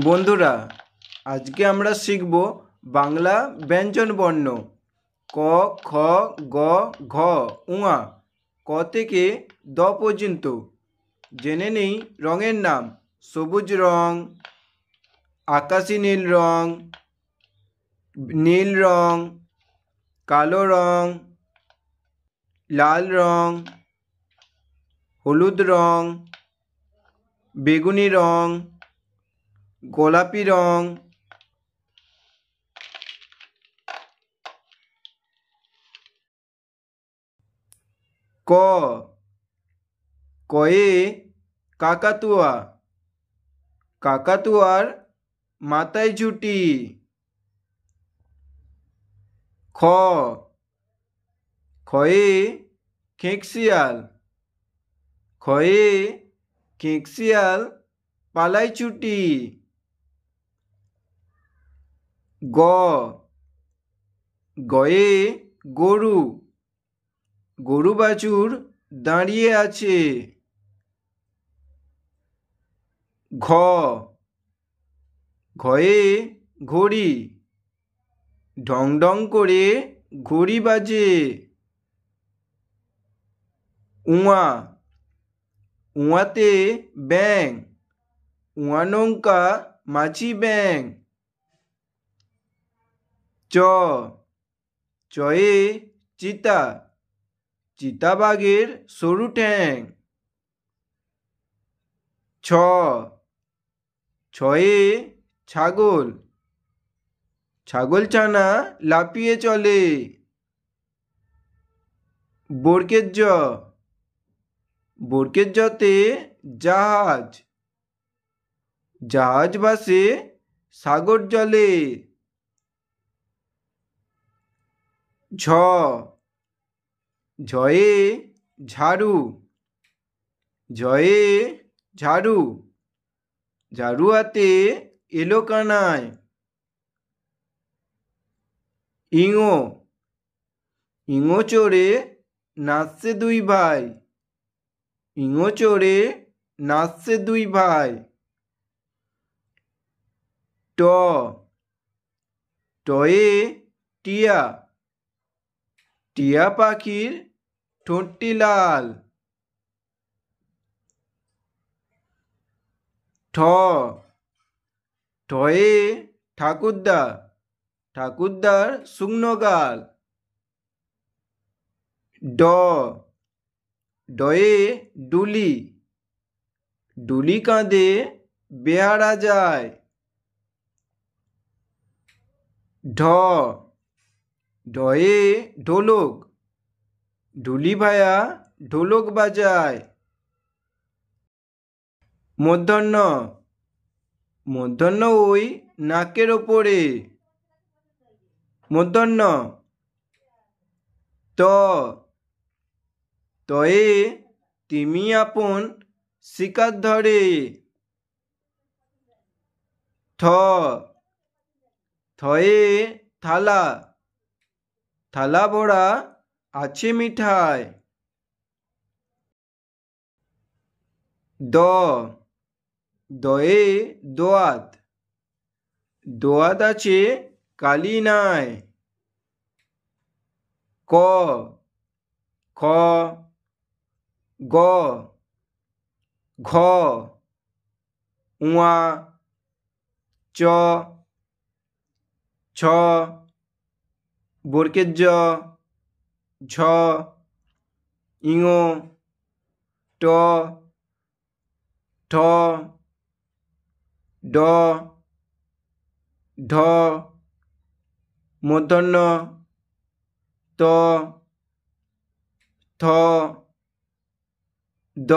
বন্ধুরা, আজকে আমরা শিখব বাংলা ব্যঞ্জন বর্ণ ক, খ, গ, ঘ, উঙা। ক থেকে দ পর্যন্ত। জেনে নেই রঙের নাম। সবুজ রং, আকাশি নীল রং, নীল রং, কালো রং, লাল রং, হলুদ রং, বেগুনি রং, গোলাপি রং। ক, কয়ে কাকাতুয়া, কাকাতুয়ার মাথায় ঝুঁটি। খ, খয়ে খেঁকশিয়াল, খয়ে খেঁকশিয়াল পালায় ছুটি। গ, গয়ে গরু, গরু বাছুর দাঁড়িয়ে আছে। ঘ, ঘয়ে ঘড়ি, ঢং ঢং করে ঘড়ি বাজে। উঙা, উঙাতে ব্যাঙ, উঙা নৌকা মাঝি ব্যাঙ। চ, চয়ে চিতা, চিতাবাঘের সরু ঠ্যাং। ছ, ছয়ে ছাগল, ছাগলছানা লাফিয়ে চলে। বর্গের জ, বর্গের জতে জাহাজ, জাহাজ ভাসে সাগর জলে। ঝ, ঝয়ে ঝাড়ু, ঝয়ে ঝাড়ু, ঝাড়ু হাতে এলো কানায়। ইঙো, ইঙো চড়ে নাচছে দুই ভাই, ইঙো চড়ে নাচছে দুই ভাই। ট, টয়ে টিয়া, টিয়া পাখির ঠোঁটটি লাল। ঠ, ঠয়ে ঠাকুরদা, ঠাকুরদার শুকনো গাল। ড, ডয়ে ডুলি, ডুলি কাঁধে বেহারা যায়। ঢ, ঢয়ে ঢোলক, ঢুলি ভায়া ঢোলক বাজায়। মূর্ধন্য, মূর্ধন্য ওই নাকের ওপরে। মূর্ধন্য। ত, তয়ে তিমি আপন শিকার ধরে। থ, থয়ে থালা, থালা ভরা আছে মিঠাই। দ, দয়ে দোয়াত, দোয়াত আছে কালি নাই। ক, খ, গ, ঘ, উঙা, চ, ছ, বর্গের জ, ঝ, ইঙো, ট, ঠ, ড, ঢ, মূর্ধন্য, ত, থ, দ।